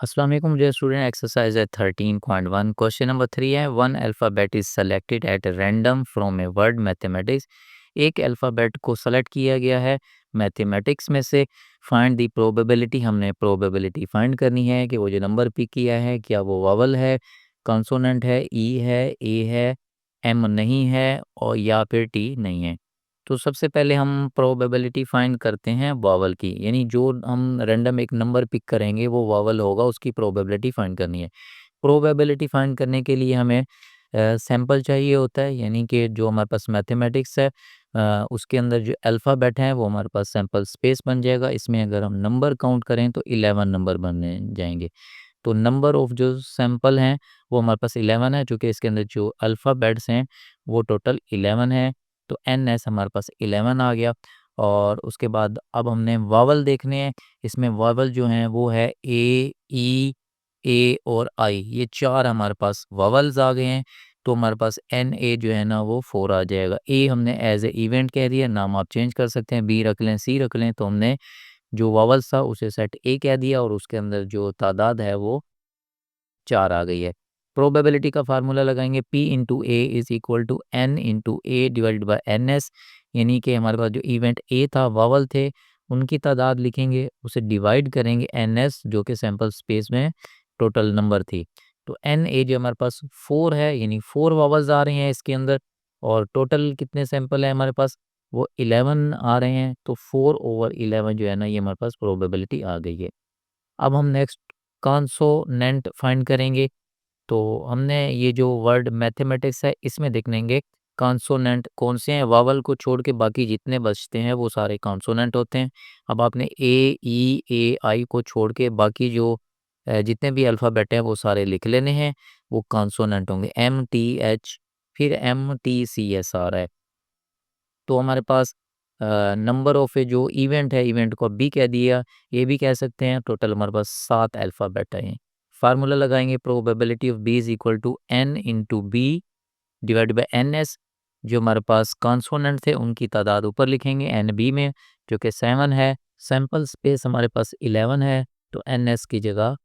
अस्सलाम वालेकुम dear student. Exercise है 13.1। क्वेश्चन नंबर 3 है, one alphabet is selected at random from a word mathematics. एक अल्फ़ाबेट को सेलेक्ट किया गया है मैथमेटिक्स में से। फाइंड दी प्रोबेबिलिटी, हमने प्रोबेबिलिटी फाइंड करनी है कि वो जो नंबर पिक किया है क्या वो वावल है, कंसोनेंट है, ई है, ए है, एम नहीं है और या फिर टी नहीं है। तो सबसे पहले हम प्रोबेबिलिटी फाइंड करते हैं वावल की, यानी जो हम रैंडम एक नंबर पिक करेंगे वो वावल होगा, उसकी प्रोबेबिलिटी फाइंड करनी है। प्रोबेबिलिटी फाइंड करने के लिए हमें सैंपल चाहिए होता है, यानी कि जो हमारे पास मैथमेटिक्स है उसके अंदर जो अल्फ़ाबेट हैं वो हमारे पास सैंपल स्पेस बन जाएगा। इसमें अगर हम नंबर काउंट करें तो 11 नंबर बनने जाएंगे। तो नंबर ऑफ़ जो सैंपल हैं वो हमारे पास 11 है, चूँकि इसके अंदर जो अल्फ़ाबेट्स हैं वो टोटल 11 है। तो एन-एस हमारे पास 11 आ गया। और उसके बाद अब हमने वावल देखने हैं। इसमें वावल जो हैं वो है ए, ई, ए और आई, ये 4 हमारे पास वावल्स आ गए हैं। तो हमारे पास एन ए जो है ना वो 4 आ जाएगा। ए हमने एज़ ए इवेंट कह दिया, नाम आप चेंज कर सकते हैं, बी रख लें, सी रख लें। तो हमने जो वावल्स था उसे सेट ए कह दिया और उसके अंदर जो तादाद है वो 4 आ गई है। प्रोबेबिलिटी का फार्मूला लगाएंगे, P into A is equal to N into A divided by N S, यानी कि हमारे पास जो इवेंट ए था, वावल थे, उनकी तादाद लिखेंगे, उसे डिवाइड करेंगे एन एस जो कि सैंपल स्पेस में टोटल नंबर थी। तो एन ए जो हमारे पास 4 है, यानी 4 वावल्स आ रहे हैं इसके अंदर। और टोटल कितने सैंपल हैं हमारे पास, वो 11 आ रहे हैं। तो 4 ओवर 11 जो है ना ये हमारे पास प्रोबेबिलिटी आ गई है। अब हम नेक्स्ट कॉन्सोनेंट फाइंड करेंगे। तो हमने ये जो वर्ड मैथमेटिक्स है इसमें देख लेंगे कॉन्सोनेंट कौन से हैं। वावल को छोड़ के बाकी जितने बचते हैं वो सारे कॉन्सोनेंट होते हैं। अब आपने ए, ई, ए, आई को छोड़ के बाकी जो जितने भी अल्फ़ाबेट हैं वो सारे लिख लेने हैं, वो कॉन्सोनेंट होंगे। एम, टी, एच, फिर एम, टी, सी, एस आ रहा है। तो हमारे पास नंबर ऑफ़ ए जो इवेंट है, इवेंट को बी कह दिया, ये भी कह सकते हैं। टोटल हमारे पास 7 अल्फ़ाबेट हैं। फार्मूला लगाएंगे, probability of B is equal to N into B divide by N S. जो हमारे पास कॉन्सोनेंट थे उनकी तादाद ऊपर लिखेंगे एन बी में, जो कि 7 है। सैंपल स्पेस हमारे पास 11 है, तो एन एस की जगह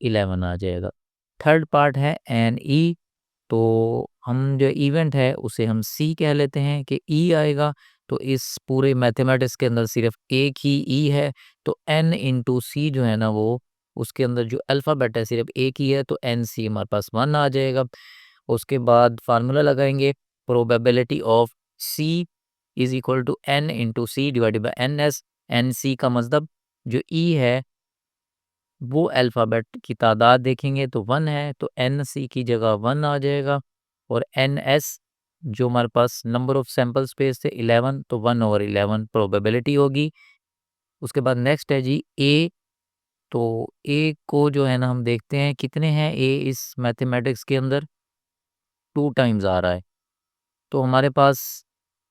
11 आ जाएगा। थर्ड पार्ट है एन ई। तो हम जो इवेंट है उसे हम सी कह लेते हैं कि ई आएगा। तो इस पूरे मैथमेटिक्स के अंदर सिर्फ एक ही ई है, तो एन इंटू सी जो है ना वो उसके अंदर जो अल्फ़ाबेट है सिर्फ एक ही है, तो एन सी हमारे पास 1 आ जाएगा। उसके बाद फार्मूला लगाएंगे, probability of C is equal to N into C divided by N S. N C का मतलब जो ई है वो अल्फ़ाबेट की तादाद देखेंगे तो 1 है, तो एन सी की जगह 1 आ जाएगा। और एन एस जो हमारे पास नंबर ऑफ़ सैंपल स्पेस थे 11, तो 1 ओवर 11 प्रोबेबिलिटी होगी। उसके बाद नेक्स्ट है जी ए। तो ए को जो है ना हम देखते हैं कितने हैं ए इस मैथमेटिक्स के अंदर, 2 टाइम्स आ रहा है। तो हमारे पास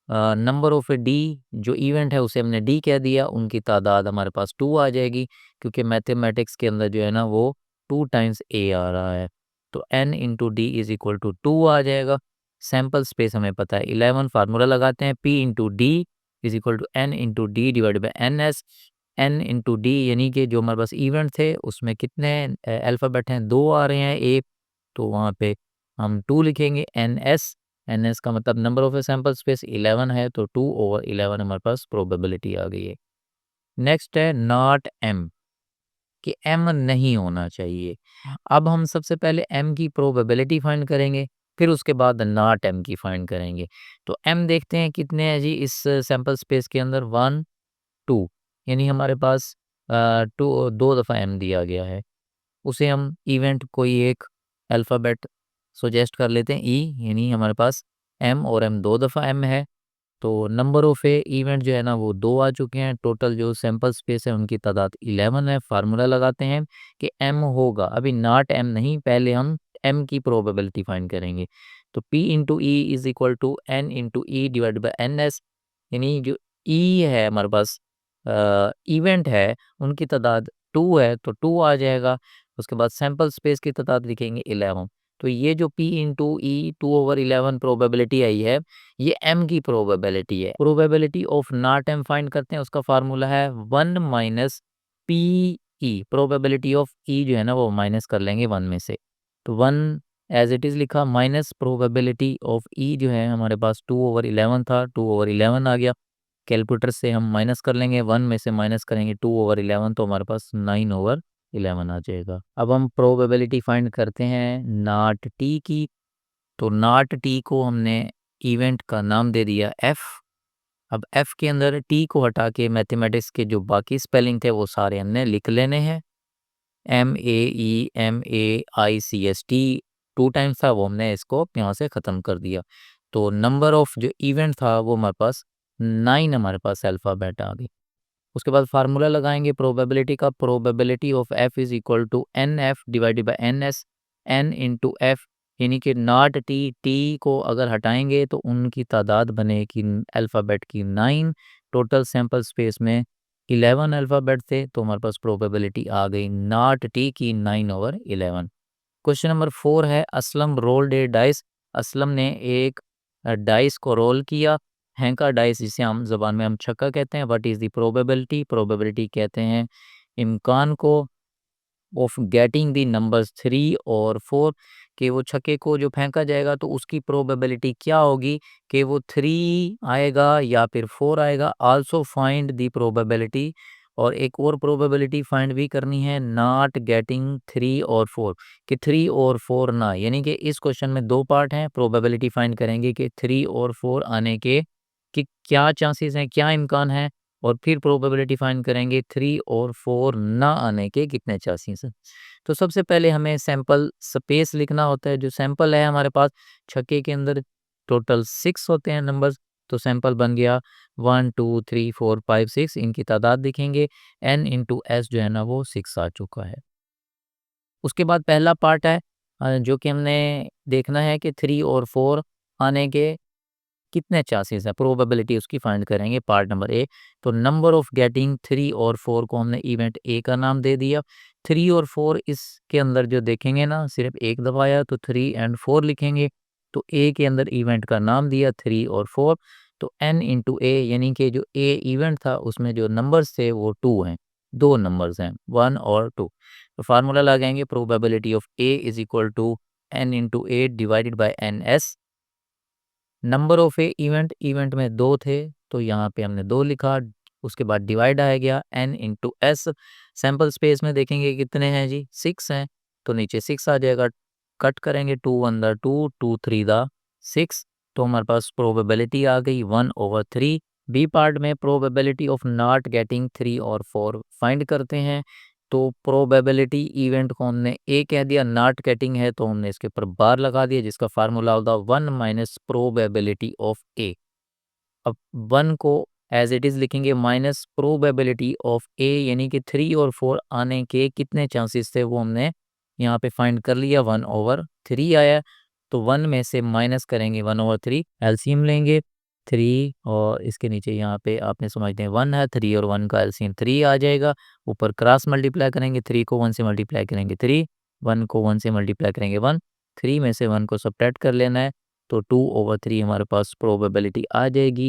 नंबर ऑफ़ ए डी जो इवेंट है उसे हमने डी कह दिया, उनकी तादाद हमारे पास 2 आ जाएगी, क्योंकि मैथमेटिक्स के अंदर जो है ना वो 2 टाइम्स ए आ रहा है। तो N into D is equal to 2 आ जाएगा। सैंपल स्पेस हमें पता है 11, फार्मूला लगाते हैं, P into D is equal to N into D divide by N S. N into D यानी कि जो हमारे पास इवेंट थे उसमें कितने अल्फ़ाबेट हैं, 2 आ रहे हैं ए, तो वहाँ पे हम 2 लिखेंगे। एन एस, एन एस का मतलब number of a sample space 11 है, तो 2 ओवर 11 हमारे पास प्रोबेबिलिटी आ गई है। नेक्स्ट है नॉट एम, कि एम नहीं होना चाहिए। अब हम सबसे पहले एम की प्रोबेबिलिटी फाइंड करेंगे, फिर उसके बाद नॉट एम की फाइंड करेंगे। तो एम देखते हैं कितने हैं जी इस सैंपल स्पेस के अंदर, 1, 2, यानी हमारे पास 2 दफ़ा एम दिया गया है। उसे हम इवेंट कोई एक अल्फ़ाबेट सजेस्ट कर लेते हैं ई, यानी हमारे पास एम और एम 2 दफ़ा एम है। तो नंबर ऑफ़ ए इवेंट जो है ना वो 2 आ चुके हैं। टोटल जो सैंपल स्पेस है उनकी तादाद 11 है। फार्मूला लगाते हैं कि एम होगा, अभी नॉट एम नहीं, पहले हम एम की प्रोबेबिलिटी फाइंड करेंगे। तो P into E is equal to N into E divide by N S, यानी जो ई है हमारे पास इवेंट है उनकी तादाद 2 है, तो 2 आ जाएगा। उसके बाद सैंपल स्पेस की तादाद लिखेंगे 11। तो ये जो P into E 2 over 11 probability आई है, ये M की प्रोबेबिलिटी है। Probability of not M find करते हैं, उसका फार्मूला है 1 minus P E, probability of E जो है ना वो माइनस कर लेंगे 1 में से, तो 1 एज इट इज़ लिखा माइनस प्रोबेबिलिटी ऑफ ई जो है हमारे पास 2/11 था, 2/11 आ गया। कैलकुलेटर से हम माइनस कर लेंगे, 1 में से माइनस करेंगे 2/11 तो हमारे पास 9/11 आ जाएगा। अब हम प्रोबेबिलिटी फाइंड करते हैं नॉट टी की, तो नॉट टी को हमने इवेंट का नाम दे दिया एफ। अब एफ के अंदर टी को हटा के मैथमेटिक्स के जो बाकी स्पेलिंग थे वो सारे हमने लिख लेने हैं। MAEMAICST 2 टाइम्स था, वो हमने इसको यहाँ से ख़त्म कर दिया। तो नंबर ऑफ जो इवेंट था वो हमारे पास 9 हमारे पास अल्फ़ाबेट आ गई। उसके बाद फार्मूला लगाएंगे प्रोबेबिलिटी का, probability of F is equal to N F divided by N S, N into F, यानी कि नॉट टी, टी को अगर हटाएंगे तो उनकी तादाद बनेगी अल्फ़ाबेट की 9, टोटल सैम्पल स्पेस में 11 अल्फ़ाबेट थे, तो हमारे पास प्रोबेबिलिटी आ गई नॉट टी की 9/11। क्वेश्चन नंबर 4 है असलम रोल्ड ए डाइस, असलम ने एक डाइस को रोल किया, हैंका डाइस जिसे हम ज़बान में हम छक्का कहते हैं। What is the probability, probability कहते हैं इम्कान को ऑफ गेटिंग द नंबर्स 3 और 4, कि वो छक्के को जो फेंका जाएगा तो उसकी प्रोबेबिलिटी क्या होगी कि वो 3 आएगा या फिर 4 आएगा। आल्सो फाइंड द प्रोबेबिलिटी, और एक और प्रोबेबिलिटी फाइंड भी करनी है नॉट गेटिंग 3 और 4, कि 3 और 4 ना, यानी कि इस क्वेश्चन में 2 पार्ट हैं। प्रोबेबिलिटी फाइंड करेंगे कि 3 और 4 आने के कि क्या चांसेस हैं, क्या इम्कान है, और फिर प्रोबेबिलिटी फाइंड करेंगे 3 और 4 ना आने के कितने चांसेस हैं। तो सबसे पहले हमें सैंपल स्पेस लिखना होता है। जो सैंपल है हमारे पास छक्के के अंदर टोटल 6 होते हैं नंबर्स, तो सैंपल बन गया 1 2 3 4 5 6, इनकी तादाद दिखेंगे, n इंटू एस जो है ना वो 6 आ चुका है। उसके बाद पहला पार्ट है जो कि हमने देखना है कि 3 और 4 आने के कितने चांसेस है, प्रोबेबिलिटी उसकी फाइंड करेंगे पार्ट नंबर ए। तो नंबर ऑफ गेटिंग 3 और 4 को हमने इवेंट ए का नाम दे दिया। 3 और 4 इसके अंदर जो देखेंगे ना सिर्फ एक दबाया तो 3 एंड 4 लिखेंगे, तो ए के अंदर इवेंट का नाम दिया 3 और 4, तो n इंटू ए, यानी कि जो ए इवेंट था उसमें जो नंबर्स थे वो 2 हैं, 2 नंबर्स हैं 1 और 2। तो फार्मूला लगाएंगे probability of A is equal to n into A divided by N S. Number of A event, event में 2 थे तो यहाँ पे हमने 2 लिखा, उसके बाद डिवाइड आ गया n into S. Sample space में देखेंगे कितने हैं जी, 6 हैं, तो नीचे 6 आ जाएगा, कट करेंगे 2 1 द 2 2 3 द 6, तो हमारे पास प्रोबेबिलिटी आ गई 1/3। बी पार्ट में प्रोबेबिलिटी ऑफ नॉट गेटिंग 3 और 4 फाइंड करते हैं। तो प्रोबेबिलिटी इवेंट को हमने ए कह दिया, नॉट गेटिंग है तो हमने इसके ऊपर बार लगा दिया जिसका फार्मूला होगा 1 माइनस प्रोबेबिलिटी ऑफ ए। अब 1 को एज इट इज़ लिखेंगे माइनस प्रोबेबिलिटी ऑफ ए, यानी कि 3 और 4 आने के कितने चांसेस थे वो हमने यहाँ पे फाइंड कर लिया, 1/3 आया। तो 1 में से माइनस करेंगे 1/3, एलसीएम लेंगे 3 और इसके नीचे यहाँ पे आपने समझते हैं 1 है, 3 और 1 का एलसीएम 3 आ जाएगा। ऊपर क्रॉस मल्टीप्लाई करेंगे, 3 को 1 से मल्टीप्लाई करेंगे 3, 1 को 1 से मल्टीप्लाई करेंगे 1, 3 में से 1 को सब्ट्रैक्ट कर लेना है, तो 2/3 हमारे पास प्रोबेबिलिटी आ जाएगी।